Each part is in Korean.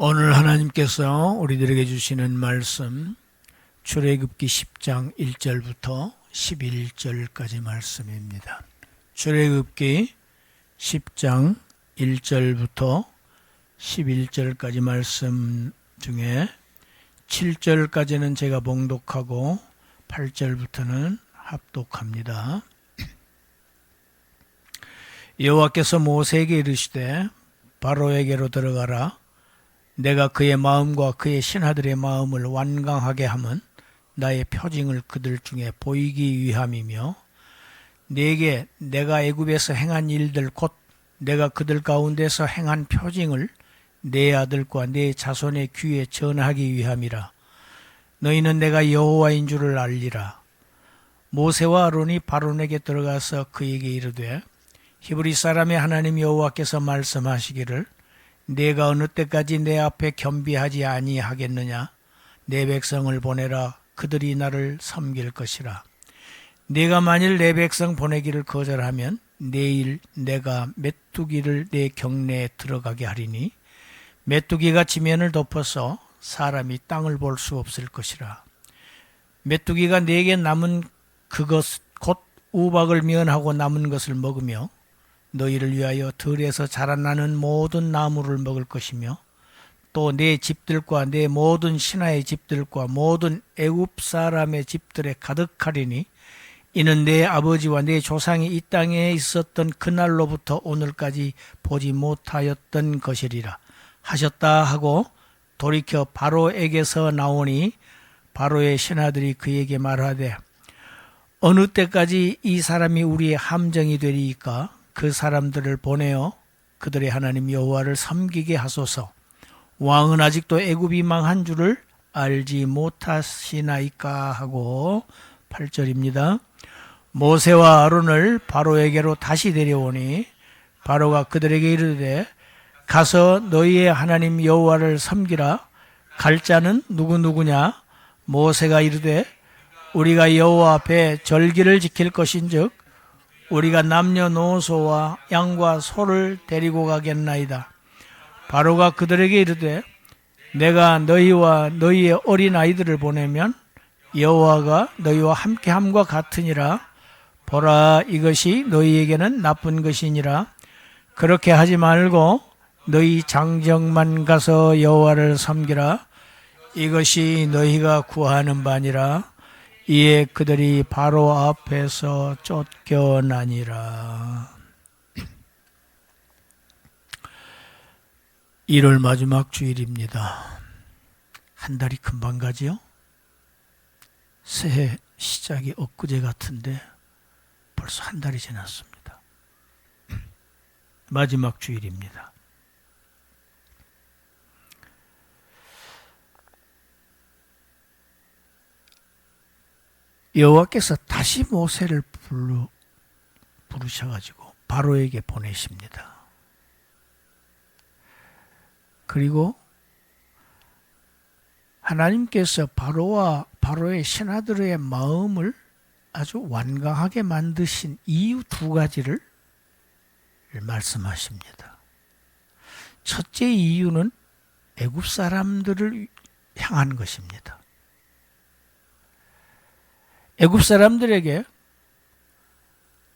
오늘 하나님께서 우리들에게 주시는 말씀 출애굽기 10장 1절부터 11절까지 말씀입니다. 출애굽기 10장 1절부터 11절까지 말씀 중에 7절까지는 제가 봉독하고 8절부터는 합독합니다. 여호와께서 모세에게 이르시되 바로에게로 들어가라. 내가 그의 마음과 그의 신하들의 마음을 완강하게 함은 나의 표징을 그들 중에 보이기 위함이며 네게 내가 애굽에서 행한 일들 곧 내가 그들 가운데서 행한 표징을 네 아들과 네 자손의 귀에 전하기 위함이라. 너희는 내가 여호와인 줄을 알리라. 모세와 아론이 바론에게 들어가서 그에게 이르되 히브리 사람의 하나님 여호와께서 말씀하시기를 내가 어느 때까지 내 앞에 겸비하지 아니하겠느냐. 내 백성을 보내라. 그들이 나를 섬길 것이라. 내가 만일 내 백성 보내기를 거절하면 내일 내가 메뚜기를 내 경내에 들어가게 하리니 메뚜기가 지면을 덮어서 사람이 땅을 볼 수 없을 것이라. 메뚜기가 내게 남은 그것 곧 우박을 면하고 남은 것을 먹으며 너희를 위하여 들에서 자라나는 모든 나무를 먹을 것이며 또 내 집들과 내 모든 신하의 집들과 모든 애굽 사람의 집들에 가득하리니 이는 내 아버지와 내 조상이 이 땅에 있었던 그날로부터 오늘까지 보지 못하였던 것이리라 하셨다 하고 돌이켜 바로에게서 나오니 바로의 신하들이 그에게 말하되 어느 때까지 이 사람이 우리의 함정이 되리이까. 그 사람들을 보내어 그들의 하나님 여호와를 섬기게 하소서. 왕은 아직도 애굽이 망한 줄을 알지 못하시나이까 하고 8절입니다. 모세와 아론을 바로에게로 다시 데려오니 바로가 그들에게 이르되 가서 너희의 하나님 여호와를 섬기라. 갈 자는 누구냐? 모세가 이르되 우리가 여호와 앞에 절기를 지킬 것인즉 우리가 남녀노소와 양과 소를 데리고 가겠나이다. 바로가 그들에게 이르되 내가 너희와 너희의 어린 아이들을 보내면 여호와가 너희와 함께함과 같으니라. 보라, 이것이 너희에게는 나쁜 것이니라. 그렇게 하지 말고 너희 장정만 가서 여호와를 섬기라. 이것이 너희가 구하는 바니라. 이에 그들이 바로 앞에서 쫓겨나니라. 1월 마지막 주일입니다. 한 달이 금방 가지요? 새해 시작이 엊그제 같은데 벌써 한 달이 지났습니다. 마지막 주일입니다. 여호와께서 다시 모세를 부르셔가지고 바로에게 보내십니다. 그리고 하나님께서 바로와 바로의 신하들의 마음을 아주 완강하게 만드신 이유 두 가지를 말씀하십니다. 첫째 이유는 애굽 사람들을 향한 것입니다. 애굽 사람들에게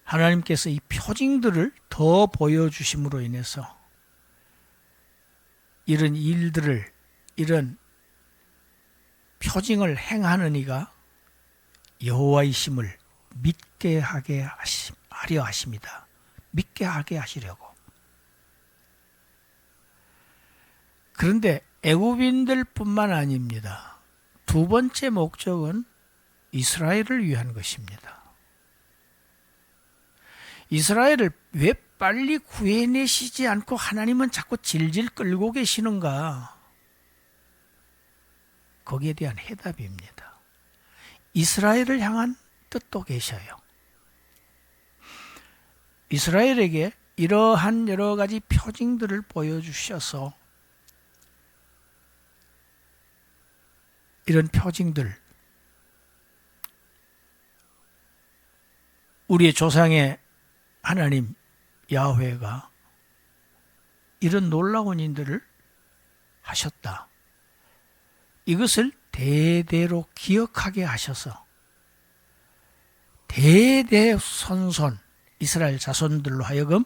하나님께서 이 표징들을 더 보여주심으로 인해서 이런 일들을, 이런 표징을 행하는 이가 여호와이심을 믿게 하게 하려 하십니다. 믿게 하게 하시려고. 그런데 애굽인들 뿐만 아닙니다. 두 번째 목적은 이스라엘을 위한 것입니다. 이스라엘을 왜 빨리 구해내시지 않고 하나님은 자꾸 질질 끌고 계시는가? 거기에 대한 해답입니다. 이스라엘을 향한 뜻도 계셔요. 이스라엘에게 이러한 여러 가지 표징들을 보여주셔서 이런 표징들, 우리의 조상의 하나님 야훼가 이런 놀라운 일들을 하셨다. 이것을 대대로 기억하게 하셔서 대대손손 이스라엘 자손들로 하여금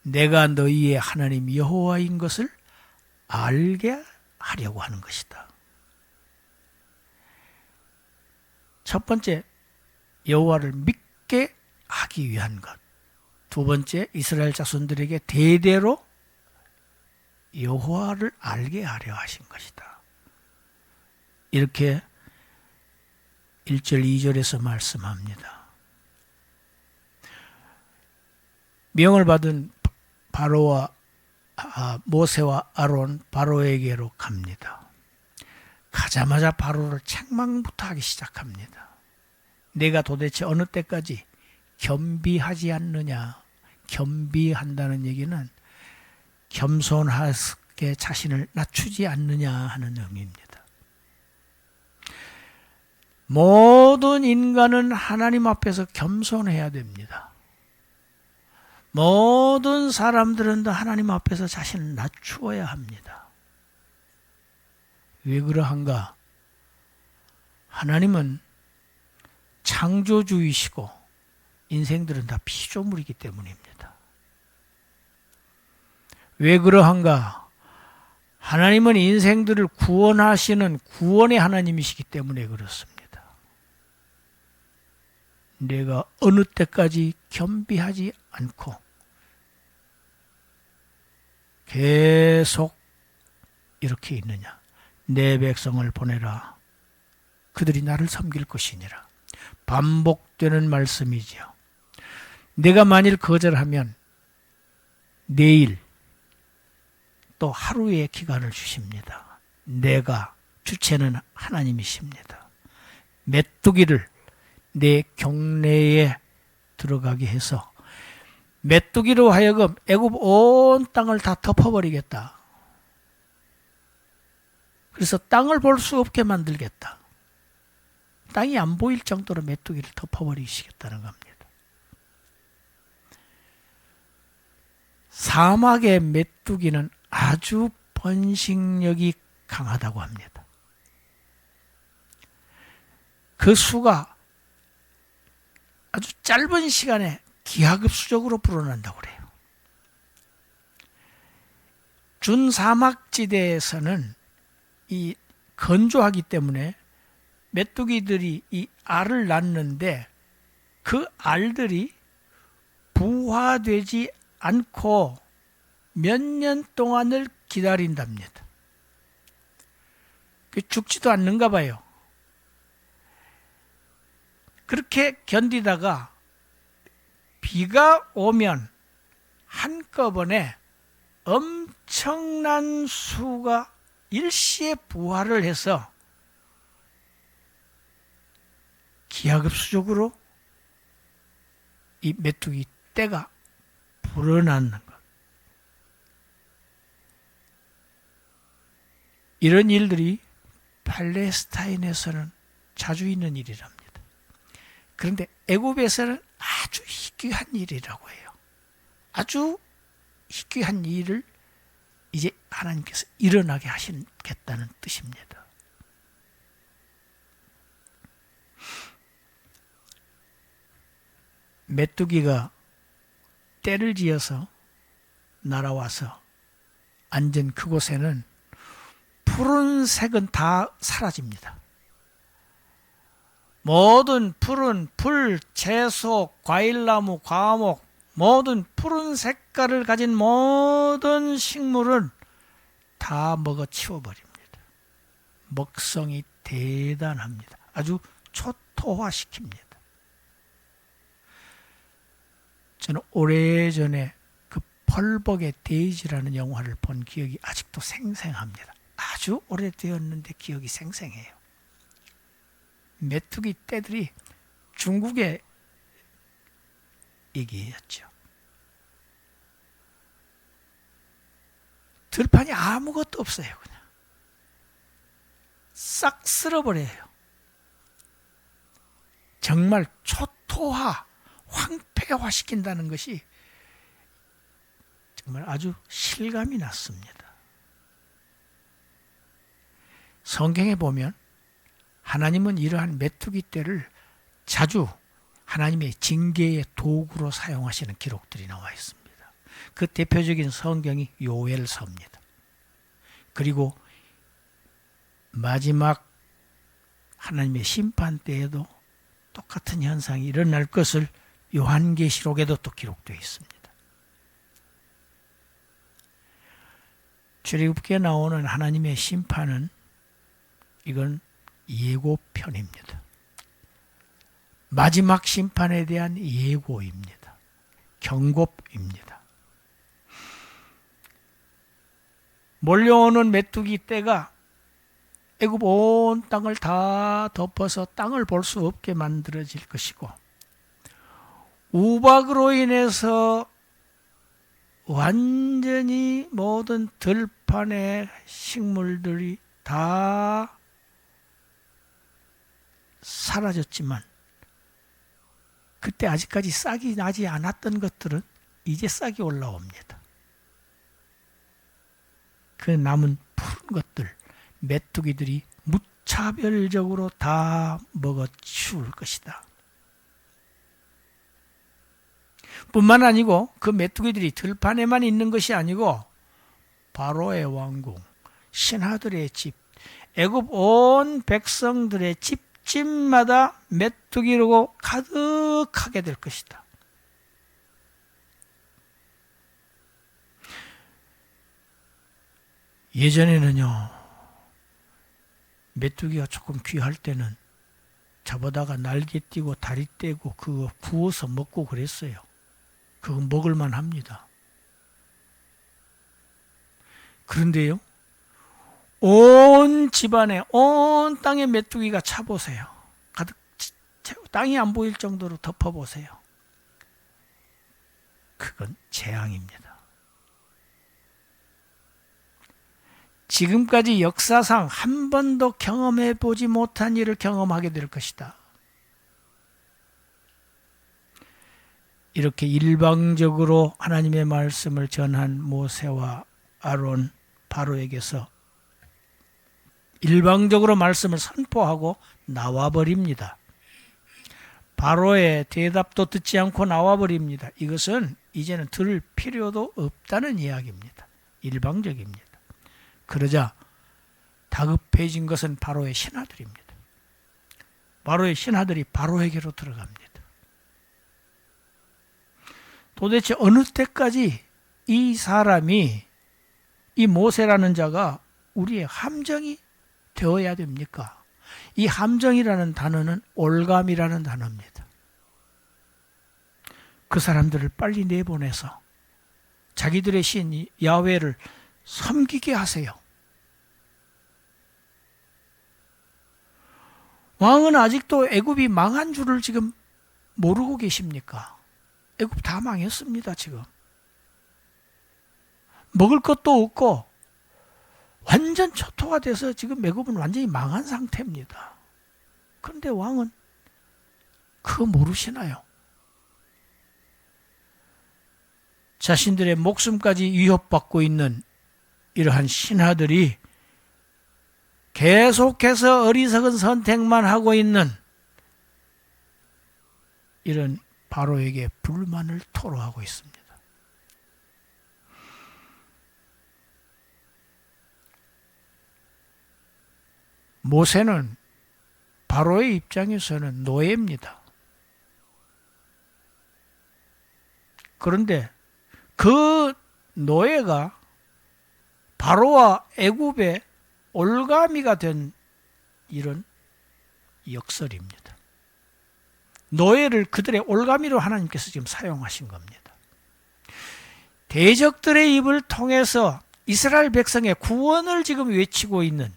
내가 너희의 하나님 여호와인 것을 알게 하려고 하는 것이다. 첫 번째, 여호와를 믿게 하기 위한 것. 두 번째, 이스라엘 자손들에게 대대로 여호와를 알게 하려 하신 것이다. 이렇게 1절 2절에서 말씀합니다. 명을 받은 바로와 모세와 아론 바로에게로 갑니다. 가자마자 바로를 책망부터 하기 시작합니다. 내가 도대체 어느 때까지 겸비하지 않느냐. 겸비한다는 얘기는 겸손하게 자신을 낮추지 않느냐 하는 의미입니다. 모든 인간은 하나님 앞에서 겸손해야 됩니다. 모든 사람들은 다 하나님 앞에서 자신을 낮추어야 합니다. 왜 그러한가? 하나님은 창조주이시고 인생들은 다 피조물이기 때문입니다. 왜 그러한가? 하나님은 인생들을 구원하시는 구원의 하나님이시기 때문에 그렇습니다. 내가 어느 때까지 겸비하지 않고 계속 이렇게 있느냐. 내 백성을 보내라. 그들이 나를 섬길 것이니라. 반복되는 말씀이지요. 내가 만일 거절하면 내일 또 하루의 기간을 주십니다. 내가 주체는 하나님이십니다. 메뚜기를 내 경내에 들어가게 해서 메뚜기로 하여금 애굽 온 땅을 다 덮어버리겠다. 그래서 땅을 볼 수 없게 만들겠다. 땅이 안 보일 정도로 메뚜기를 덮어버리시겠다는 겁니다. 사막의 메뚜기는 아주 번식력이 강하다고 합니다. 그 수가 아주 짧은 시간에 기하급수적으로 불어난다고 그래요. 준사막지대에서는 이 건조하기 때문에 메뚜기들이 이 알을 낳는데 그 알들이 부화되지 않고 몇 년 동안을 기다린답니다. 죽지도 않는가 봐요. 그렇게 견디다가 비가 오면 한꺼번에 엄청난 수가 일시에 부활을 해서 기하급수적으로 이 메뚜기 떼가 불어나는 것. 이런 일들이 팔레스타인에서는 자주 있는 일이랍니다. 그런데 애굽에서는 아주 희귀한 일이라고 해요. 아주 희귀한 일을 이제 하나님께서 일어나게 하시겠다는 뜻입니다. 메뚜기가 떼를 지어서 날아와서 앉은 그곳에는 푸른색은 다 사라집니다. 모든 푸른 풀, 채소, 과일나무, 과목, 모든 푸른 색깔을 가진 모든 식물은 다 먹어치워버립니다. 먹성이 대단합니다. 아주 초토화시킵니다. 저는 오래전에 그 펄벅의 데이지라는 영화를 본 기억이 아직도 생생합니다. 아주 오래되었는데 기억이 생생해요. 메뚜기 떼들이 중국의 얘기였죠. 들판이 아무것도 없어요. 그냥 싹 쓸어버려요. 정말 초토화, 황폐화시킨다는 것이 정말 아주 실감이 났습니다. 성경에 보면 하나님은 이러한 메뚜기 떼를 자주 하나님의 징계의 도구로 사용하시는 기록들이 나와 있습니다. 그 대표적인 성경이 요엘서입니다. 그리고 마지막 하나님의 심판 때에도 똑같은 현상이 일어날 것을 요한계시록에도 또 기록되어 있습니다. 출애굽기에 나오는 하나님의 심판은 이건 예고편입니다. 마지막 심판에 대한 예고입니다. 경고입니다. 몰려오는 메뚜기 떼가 애굽 온 땅을 다 덮어서 땅을 볼 수 없게 만들어질 것이고, 우박으로 인해서 완전히 모든 들판의 식물들이 다 사라졌지만, 그때 아직까지 싹이 나지 않았던 것들은 이제 싹이 올라옵니다. 그 남은 푸른 것들, 메뚜기들이 무차별적으로 다 먹어치울 것이다. 뿐만 아니고 그 메뚜기들이 들판에만 있는 것이 아니고 바로의 왕궁, 신하들의 집, 애굽 온 백성들의 집집마다 메뚜기로 가득하게 될 것이다. 예전에는요, 메뚜기가 조금 귀할 때는 잡아다가 날개 띄고 다리 떼고 그거 구워서 먹고 그랬어요. 그거 먹을만 합니다. 그런데요, 온 집안에 온 땅에 메뚜기가 차보세요. 가득 땅이 안 보일 정도로 덮어보세요. 그건 재앙입니다. 지금까지 역사상 한 번도 경험해 보지 못한 일을 경험하게 될 것이다. 이렇게 일방적으로 하나님의 말씀을 전한 모세와 아론, 바로에게서 일방적으로 말씀을 선포하고 나와버립니다. 바로의 대답도 듣지 않고 나와버립니다. 이것은 이제는 들을 필요도 없다는 이야기입니다. 일방적입니다. 그러자 다급해진 것은 바로의 신하들입니다. 바로의 신하들이 바로에게로 들어갑니다. 도대체 어느 때까지 이 사람이, 이 모세라는 자가 우리의 함정이 되어야 됩니까? 이 함정이라는 단어는 올감이라는 단어입니다. 그 사람들을 빨리 내보내서 자기들의 신 야훼를 섬기게 하세요. 왕은 아직도 애굽이 망한 줄을 지금 모르고 계십니까? 애굽 다 망했습니다. 지금 먹을 것도 없고 완전 초토화돼서 지금 애굽은 완전히 망한 상태입니다. 그런데 왕은 그거 모르시나요? 자신들의 목숨까지 위협받고 있는 이러한 신하들이 계속해서 어리석은 선택만 하고 있는 이런 바로에게 불만을 토로하고 있습니다. 모세는 바로의 입장에서는 노예입니다. 그런데 그 노예가 바로와 애굽의 올가미가 된 이런 역설입니다. 노예를 그들의 올가미로 하나님께서 지금 사용하신 겁니다. 대적들의 입을 통해서 이스라엘 백성의 구원을 지금 외치고 있는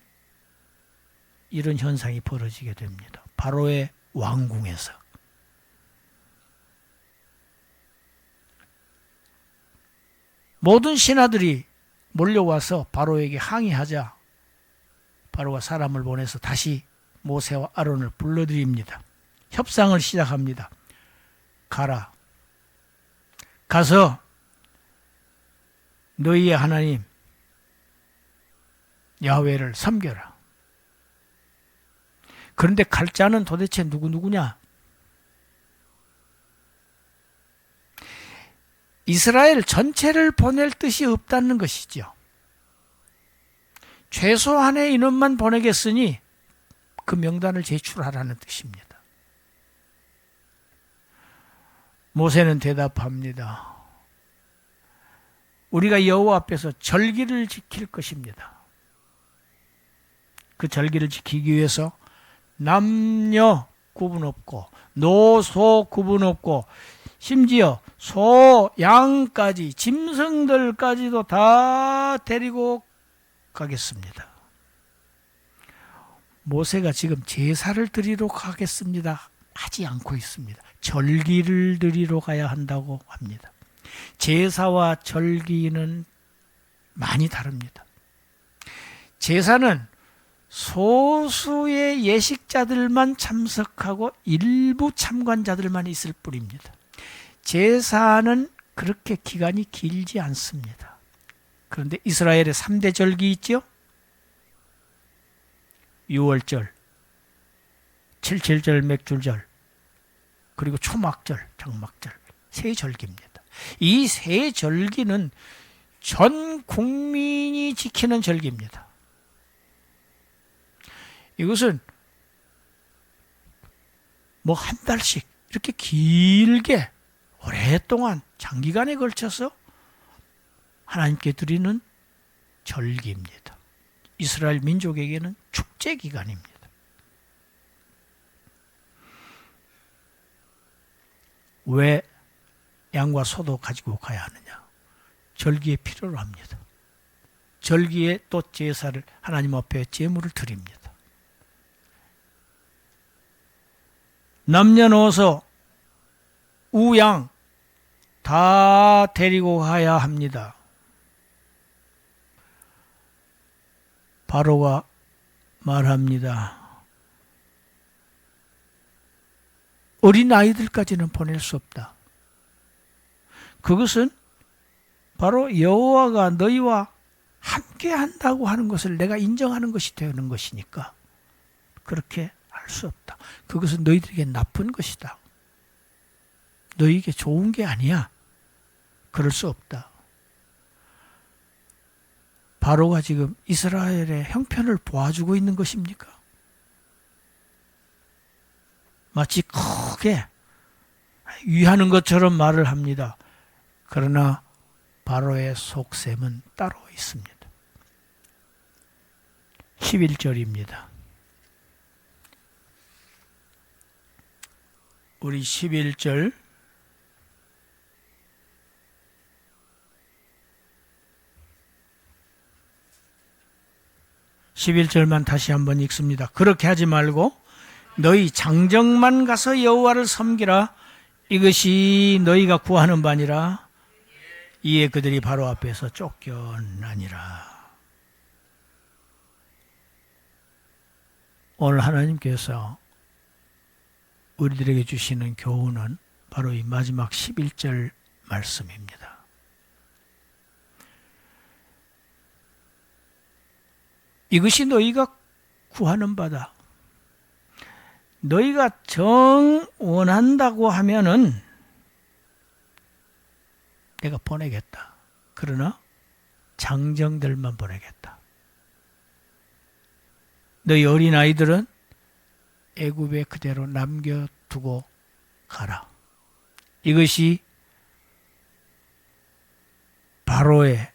이런 현상이 벌어지게 됩니다. 바로의 왕궁에서. 모든 신하들이 몰려와서 바로에게 항의하자 바로가 사람을 보내서 다시 모세와 아론을 불러들입니다. 협상을 시작합니다. 가라. 가서 너희의 하나님 야훼를 섬겨라. 그런데 갈 자는 도대체 누구냐? 이스라엘 전체를 보낼 뜻이 없다는 것이죠. 최소한의 인원만 보내겠으니 그 명단을 제출하라는 뜻입니다. 모세는 대답합니다. 우리가 여호와 앞에서 절기를 지킬 것입니다. 그 절기를 지키기 위해서 남녀 구분 없고 노소 구분 없고 심지어 소, 양까지 짐승들까지도 다 데리고 가겠습니다. 모세가 지금 제사를 드리러 가겠습니다 하지 않고 있습니다. 절기를 드리러 가야 한다고 합니다. 제사와 절기는 많이 다릅니다. 제사는 소수의 예식자들만 참석하고 일부 참관자들만 있을 뿐입니다. 제사는 그렇게 기간이 길지 않습니다. 그런데 이스라엘의 3대 절기 있죠? 유월절, 칠칠절, 맥줄절, 그리고 초막절, 장막절, 세 절기입니다. 이 세 절기는 전 국민이 지키는 절기입니다. 이것은 뭐 한 달씩 이렇게 길게 오랫동안 장기간에 걸쳐서 하나님께 드리는 절기입니다. 이스라엘 민족에게는 축제 기간입니다. 왜 양과 소도 가지고 가야 하느냐? 절기에 필요로 합니다. 절기에 또 제사를 하나님 앞에 제물을 드립니다. 남녀노소 우양 다 데리고 가야 합니다. 바로가 말합니다. 어린 아이들까지는 보낼 수 없다. 그것은 바로 여호와가 너희와 함께 한다고 하는 것을 내가 인정하는 것이 되는 것이니까 그렇게 할 수 없다. 그것은 너희들에게 나쁜 것이다. 너희에게 좋은 게 아니야. 그럴 수 없다. 바로가 지금 이스라엘의 형편을 보아주고 있는 것입니까? 마치 크게 위하는 것처럼 말을 합니다. 그러나 바로의 속셈은 따로 있습니다. 11절입니다. 우리 11절 11절만 다시 한번 읽습니다. 그렇게 하지 말고 너희 장정만 가서 여호와를 섬기라. 이것이 너희가 구하는 바니라. 이에 그들이 바로 앞에서 쫓겨나니라. 오늘 하나님께서 우리들에게 주시는 교훈은 바로 이 마지막 11절 말씀입니다. 이것이 너희가 구하는 바다. 너희가 정 원한다고 하면은 내가 보내겠다. 그러나 장정들만 보내겠다. 너희 어린아이들은 애굽에 그대로 남겨두고 가라. 이것이 바로의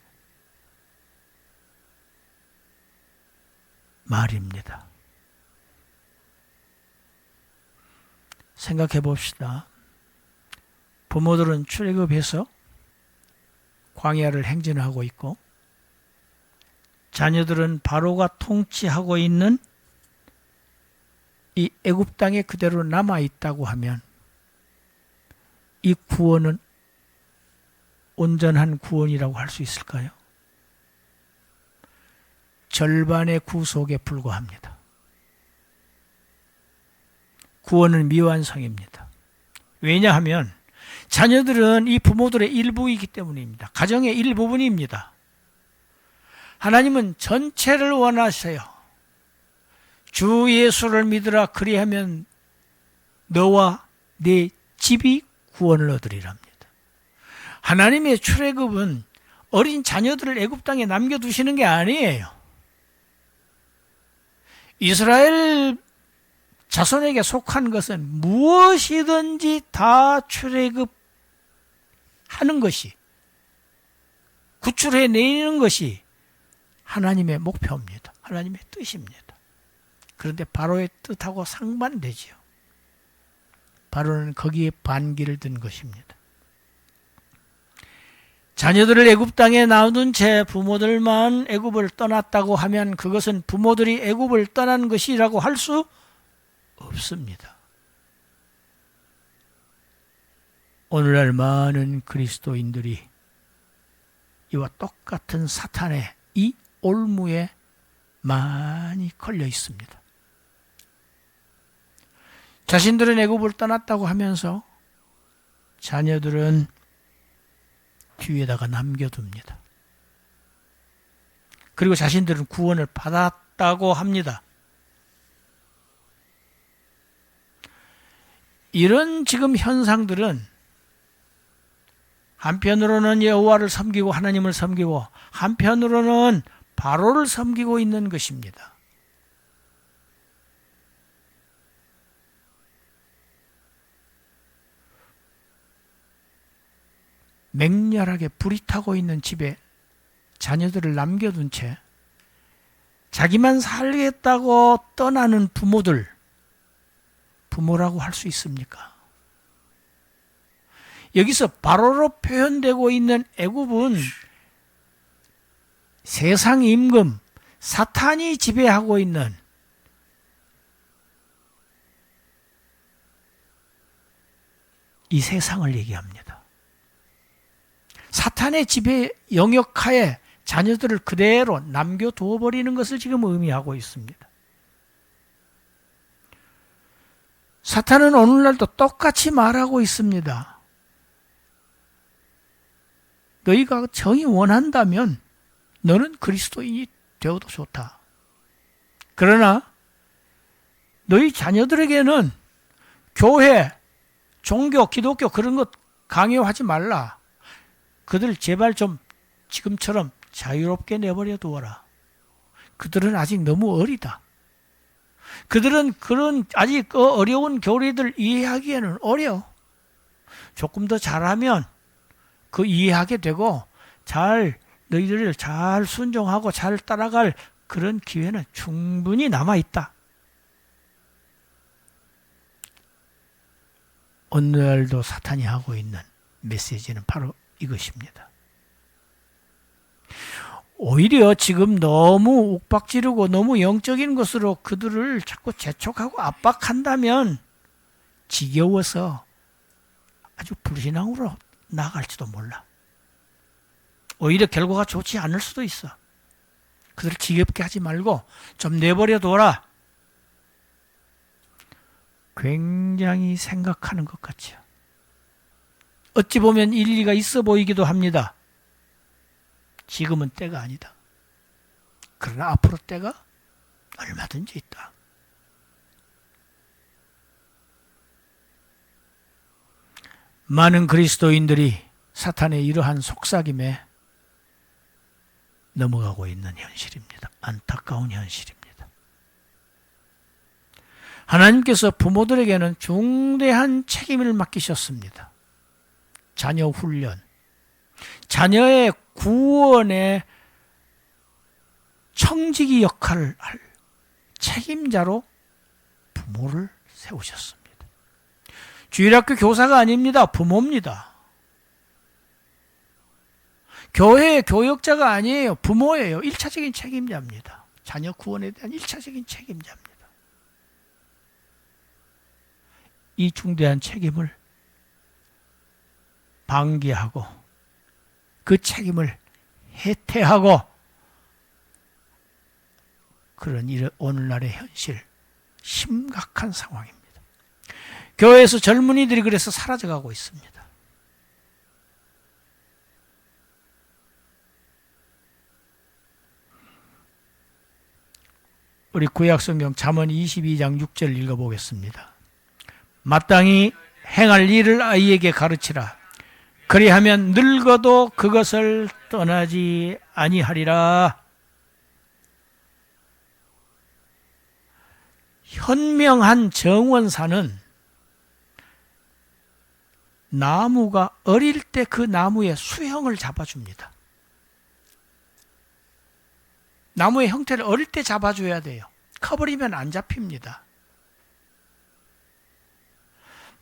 말입니다. 생각해 봅시다. 부모들은 출애굽해서 광야를 행진하고 있고 자녀들은 바로가 통치하고 있는 이 애굽 땅에 그대로 남아 있다고 하면 이 구원은 온전한 구원이라고 할 수 있을까요? 절반의 구속에 불과합니다. 구원은 미완성입니다. 왜냐하면 자녀들은 이 부모들의 일부이기 때문입니다. 가정의 일부분입니다. 하나님은 전체를 원하세요. 주 예수를 믿으라. 그리하면 너와 네 집이 구원을 얻으리랍니다. 하나님의 출애굽은 어린 자녀들을 애굽 땅에 남겨두시는 게 아니에요. 이스라엘 자손에게 속한 것은 무엇이든지 다 출애굽하는 것이, 구출해내는 것이 하나님의 목표입니다. 하나님의 뜻입니다. 그런데 바로의 뜻하고 상반되지요. 바로는 거기에 반기를 든 것입니다. 자녀들을 애굽 땅에 놔둔 채 부모들만 애굽을 떠났다고 하면 그것은 부모들이 애굽을 떠난 것이라고 할 수 없습니다. 오늘날 많은 그리스도인들이 이와 똑같은 사탄의 이 올무에 많이 걸려 있습니다. 자신들은 애굽을 떠났다고 하면서 자녀들은 뒤에다가 남겨둡니다. 그리고 자신들은 구원을 받았다고 합니다. 이런 지금 현상들은 한편으로는 여호와를 섬기고 하나님을 섬기고 한편으로는 바로를 섬기고 있는 것입니다. 맹렬하게 불이 타고 있는 집에 자녀들을 남겨둔 채 자기만 살겠다고 떠나는 부모들, 부모라고 할 수 있습니까? 여기서 바로로 표현되고 있는 애굽은 세상 임금, 사탄이 지배하고 있는 이 세상을 얘기합니다. 사탄의 지배 영역하에 자녀들을 그대로 남겨두어 버리는 것을 지금 의미하고 있습니다. 사탄은 오늘날도 똑같이 말하고 있습니다. 너희가 정이 원한다면 너는 그리스도인이 되어도 좋다. 그러나 너희 자녀들에게는 교회, 종교, 기독교 그런 것 강요하지 말라. 그들 제발 좀 지금처럼 자유롭게 내버려 두어라. 그들은 아직 너무 어리다. 그들은 그런 아직 어려운 교리들 이해하기에는 어려워. 조금 더 잘하면 그 이해하게 되고 너희들을 잘 순종하고 잘 따라갈 그런 기회는 충분히 남아있다. 오늘날도 사탄이 하고 있는 메시지는 바로 이것입니다. 오히려 지금 너무 욱박지르고 너무 영적인 것으로 그들을 자꾸 재촉하고 압박한다면 지겨워서 아주 불신앙으로 나아갈지도 몰라. 오히려 결과가 좋지 않을 수도 있어. 그들을 지겹게 하지 말고 좀 내버려 둬라. 굉장히 생각하는 것 같죠. 어찌 보면 일리가 있어 보이기도 합니다. 지금은 때가 아니다. 그러나 앞으로 때가 얼마든지 있다. 많은 그리스도인들이 사탄의 이러한 속삭임에 넘어가고 있는 현실입니다. 안타까운 현실입니다. 하나님께서 부모들에게는 중대한 책임을 맡기셨습니다. 자녀 훈련, 자녀의 구원의 청지기 역할을 할 책임자로 부모를 세우셨습니다. 주일학교 교사가 아닙니다. 부모입니다. 교회의 교역자가 아니에요. 부모예요. 1차적인 책임자입니다. 자녀 구원에 대한 1차적인 책임자입니다. 이 중대한 책임을 방기하고 그 책임을 해태하고 그런 오늘날의 현실, 심각한 상황입니다. 교회에서 젊은이들이 그래서 사라져가고 있습니다. 우리 구약성경 잠언 22장 6절 읽어보겠습니다. 마땅히 행할 일을 아이에게 가르치라. 그리하면 늙어도 그것을 떠나지 아니하리라. 현명한 정원사는 나무가 어릴 때 그 나무의 수형을 잡아줍니다. 나무의 형태를 어릴 때 잡아줘야 돼요. 커버리면 안 잡힙니다.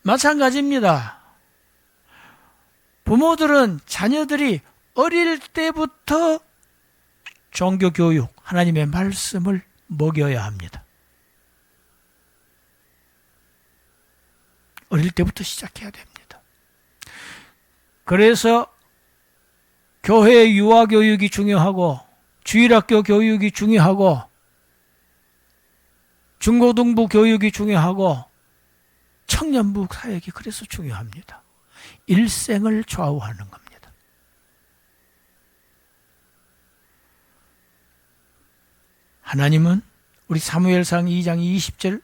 마찬가지입니다. 부모들은 자녀들이 어릴 때부터 종교교육, 하나님의 말씀을 먹여야 합니다. 어릴 때부터 시작해야 됩니다. 그래서 교회 유아교육이 중요하고 주일학교 교육이 중요하고 중고등부 교육이 중요하고 청년부 사역이 그래서 중요합니다. 일생을 좌우하는 겁니다. 하나님은 우리 사무엘상 2장 20절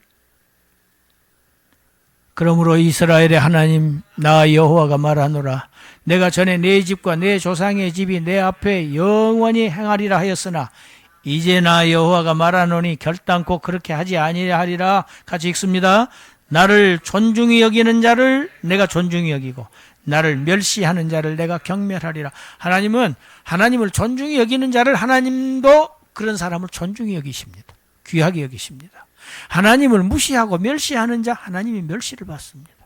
그러므로 이스라엘의 하나님 나 여호와가 말하노라 내가 전에 내 집과 내 조상의 집이 내 앞에 영원히 행하리라 하였으나 이제 나 여호와가 말하노니 결단코 그렇게 하지 아니하리라. 같이 읽습니다. 나를 존중히 여기는 자를 내가 존중히 여기고 나를 멸시하는 자를 내가 경멸하리라. 하나님은 하나님을 존중히 여기는 자를 하나님도 그런 사람을 존중히 여기십니다. 귀하게 여기십니다. 하나님을 무시하고 멸시하는 자 하나님이 멸시를 받습니다.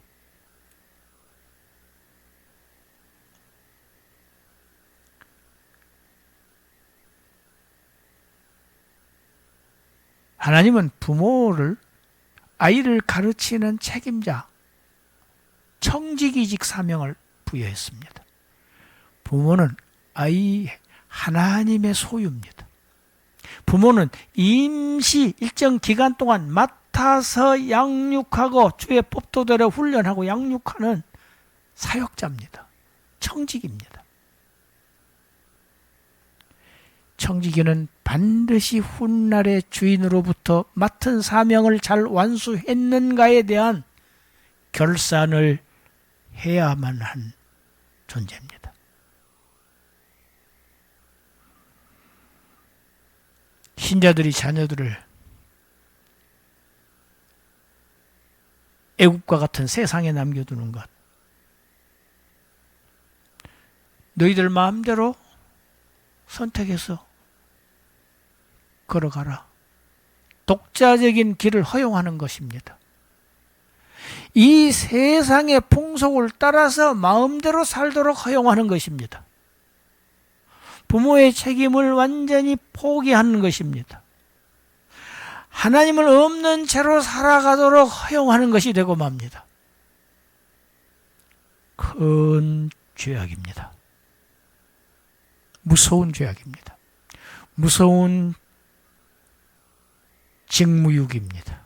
하나님은 부모를 아이를 가르치는 책임자 청지기직 사명을 부여했습니다. 부모는 아이 하나님의 소유입니다. 부모는 임시 일정 기간 동안 맡아서 양육하고 주의 법도대로 훈련하고 양육하는 사역자입니다. 청지기입니다. 청지기는 반드시 훗날의 주인으로부터 맡은 사명을 잘 완수했는가에 대한 결산을 해야만 한 존재입니다. 신자들이 자녀들을 애국과 같은 세상에 남겨두는 것, 너희들 마음대로 선택해서 걸어가라. 독자적인 길을 허용하는 것입니다. 이 세상의 풍속을 따라서 마음대로 살도록 허용하는 것입니다. 부모의 책임을 완전히 포기하는 것입니다. 하나님을 없는 채로 살아가도록 허용하는 것이 되고 맙니다. 큰 죄악입니다. 무서운 죄악입니다. 무서운 직무유기입니다.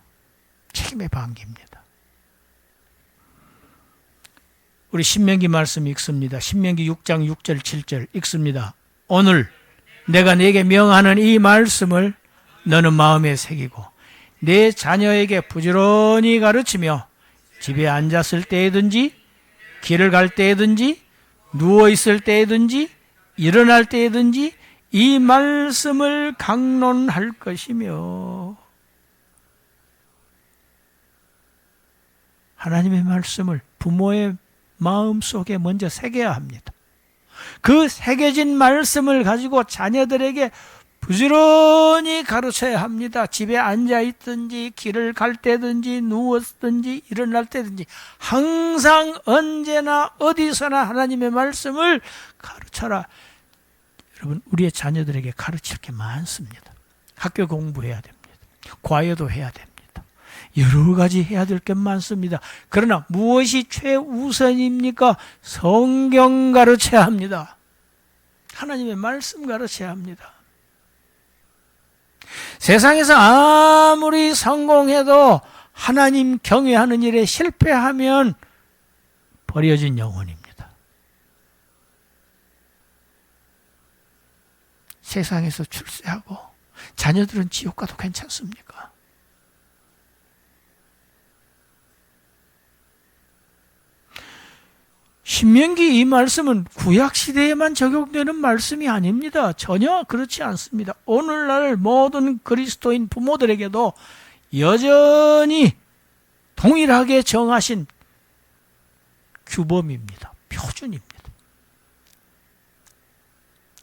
책임의 방기입니다. 우리 신명기 말씀 읽습니다. 신명기 6장 6절 7절 읽습니다. 오늘 내가 네게 명하는 이 말씀을 너는 마음에 새기고 내 자녀에게 부지런히 가르치며 집에 앉았을 때에든지 길을 갈 때에든지 누워있을 때에든지 일어날 때에든지 이 말씀을 강론할 것이며 하나님의 말씀을 부모의 마음속에 먼저 새겨야 합니다. 그 새겨진 말씀을 가지고 자녀들에게 부지런히 가르쳐야 합니다. 집에 앉아있든지 길을 갈 때든지 누웠든지 일어날 때든지 항상 언제나 어디서나 하나님의 말씀을 가르쳐라. 여러분 우리의 자녀들에게 가르칠 게 많습니다. 학교 공부해야 됩니다. 과외도 해야 됩니다. 여러 가지 해야 될 게 많습니다. 그러나 무엇이 최우선입니까? 성경 가르쳐야 합니다. 하나님의 말씀 가르쳐야 합니다. 세상에서 아무리 성공해도 하나님 경외하는 일에 실패하면 버려진 영혼입니다. 세상에서 출세하고 자녀들은 지옥 가도 괜찮습니까? 신명기 이 말씀은 구약시대에만 적용되는 말씀이 아닙니다. 전혀 그렇지 않습니다. 오늘날 모든 그리스도인 부모들에게도 여전히 동일하게 정하신 규범입니다. 표준입니다.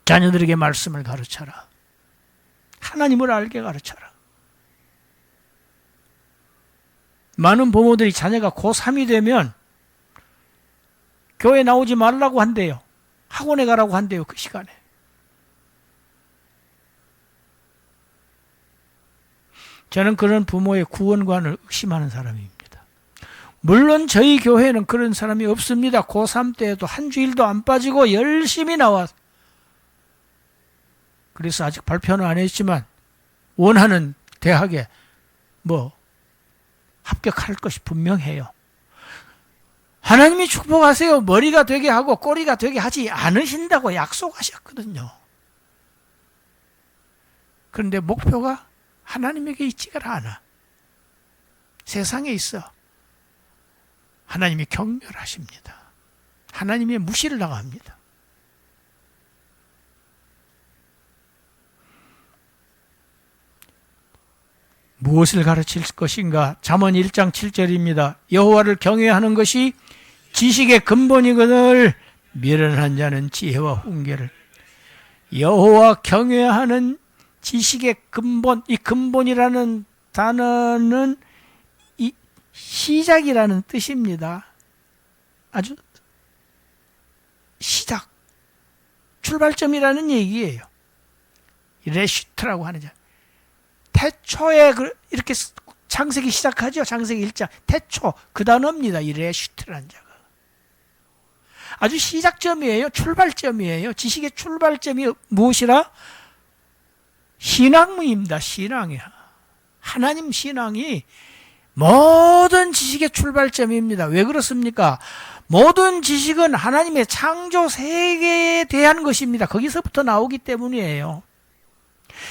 자녀들에게 말씀을 가르쳐라. 하나님을 알게 가르쳐라. 많은 부모들이 자녀가 고3이 되면 교회 나오지 말라고 한대요. 학원에 가라고 한대요. 그 시간에. 저는 그런 부모의 구원관을 의심하는 사람입니다. 물론 저희 교회는 그런 사람이 없습니다. 고3 때에도 한 주일도 안 빠지고 열심히 나와서. 그래서 아직 발표는 안 했지만 원하는 대학에 합격할 것이 분명해요. 하나님이 축복하세요. 머리가 되게 하고 꼬리가 되게 하지 않으신다고 약속하셨거든요. 그런데 목표가 하나님에게 있지가 않아. 세상에 있어. 하나님이 경멸하십니다. 하나님의 무시를 당합니다. 무엇을 가르칠 것인가? 잠언 1장 7절입니다. 여호와를 경외하는 것이 지식의 근본이거늘 미련한 자는 지혜와 훈계를. 여호와 경외하는 지식의 근본, 이 근본이라는 단어는 이 시작이라는 뜻입니다. 아주 시작, 출발점이라는 얘기예요. 레슈트라고 하는 자. 태초에 이렇게 창세기 시작하죠. 창세기 1장. 태초, 그 단어입니다. 이 레슈트라는 자가. 아주 시작점이에요. 출발점이에요. 지식의 출발점이 무엇이라? 신앙입니다. 신앙이야. 하나님 신앙이 모든 지식의 출발점입니다. 왜 그렇습니까? 모든 지식은 하나님의 창조 세계에 대한 것입니다. 거기서부터 나오기 때문이에요.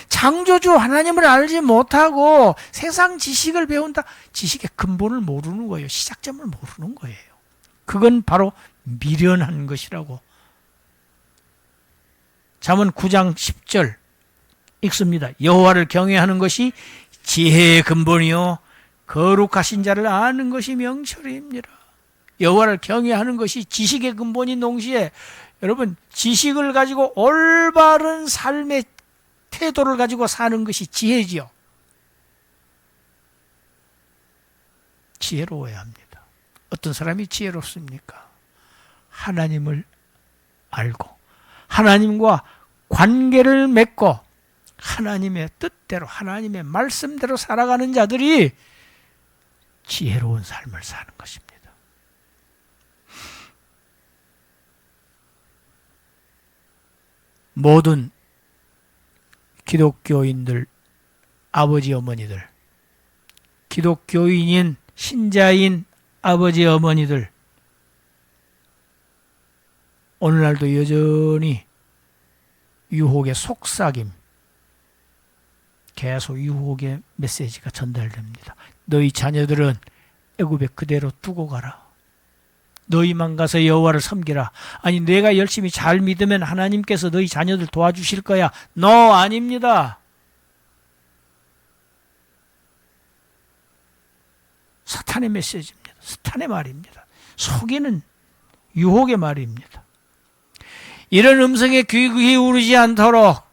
창조주 하나님을 알지 못하고 세상 지식을 배운다. 지식의 근본을 모르는 거예요. 시작점을 모르는 거예요. 그건 바로 미련한 것이라고. 잠언 9장 10절 읽습니다. 여호와를 경외하는 것이 지혜의 근본이요 거룩하신 자를 아는 것이 명철입니다. 여호와를 경외하는 것이 지식의 근본인 동시에 여러분 지식을 가지고 올바른 삶의 태도를 가지고 사는 것이 지혜지요. 지혜로워야 합니다. 어떤 사람이 지혜롭습니까? 하나님을 알고 하나님과 관계를 맺고 하나님의 뜻대로 하나님의 말씀대로 살아가는 자들이 지혜로운 삶을 사는 것입니다. 모든 기독교인들, 아버지 어머니들, 기독교인인 신자인 아버지 어머니들, 오늘날도 여전히 유혹의 속삭임, 계속 유혹의 메시지가 전달됩니다. 너희 자녀들은 애굽에 그대로 두고 가라. 너희만 가서 여호와를 섬기라. 아니 내가 열심히 잘 믿으면 하나님께서 너희 자녀들 도와주실 거야. 아닙니다. 사탄의 메시지입니다. 사탄의 말입니다. 속이는 유혹의 말입니다. 이런 음성에 귀 기울이지 않도록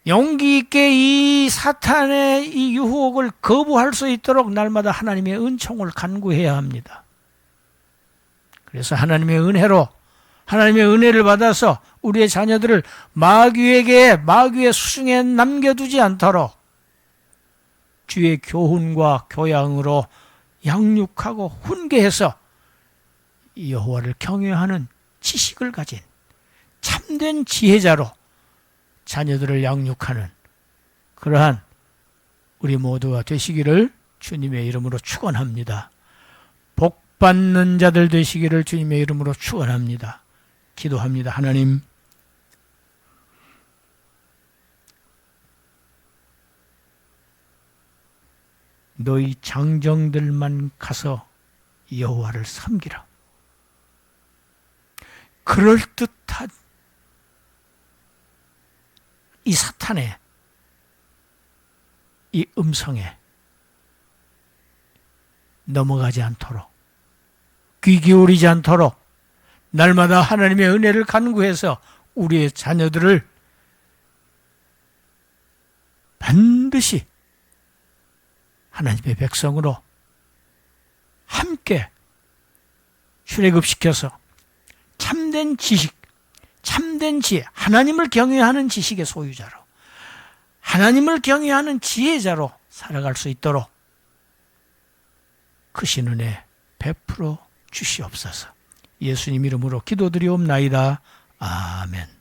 용기 있게 이 사탄의 이 유혹을 거부할 수 있도록 날마다 하나님의 은총을 간구해야 합니다. 그래서 하나님의 은혜로 하나님의 은혜를 받아서 우리의 자녀들을 마귀의 수중에 남겨두지 않도록 주의 교훈과 교양으로 양육하고 훈계해서 여호와를 경외하는 지식을 가진 참된 지혜자로 자녀들을 양육하는 그러한 우리 모두가 되시기를 주님의 이름으로 축원합니다. 복 받는 자들 되시기를 주님의 이름으로 축원합니다. 기도합니다. 하나님, 너희 장정들만 가서 여호와를 섬기라. 그럴듯한 이 사탄의 이 음성에 넘어가지 않도록, 귀 기울이지 않도록 날마다 하나님의 은혜를 간구해서 우리의 자녀들을 반드시 하나님의 백성으로 함께 출애굽시켜서 참된 지식, 참된 지혜, 하나님을 경외하는 지식의 소유자로, 하나님을 경외하는 지혜자로 살아갈 수 있도록 크신 은혜 베풀어 주시옵소서. 예수님 이름으로 기도드리옵나이다. 아멘.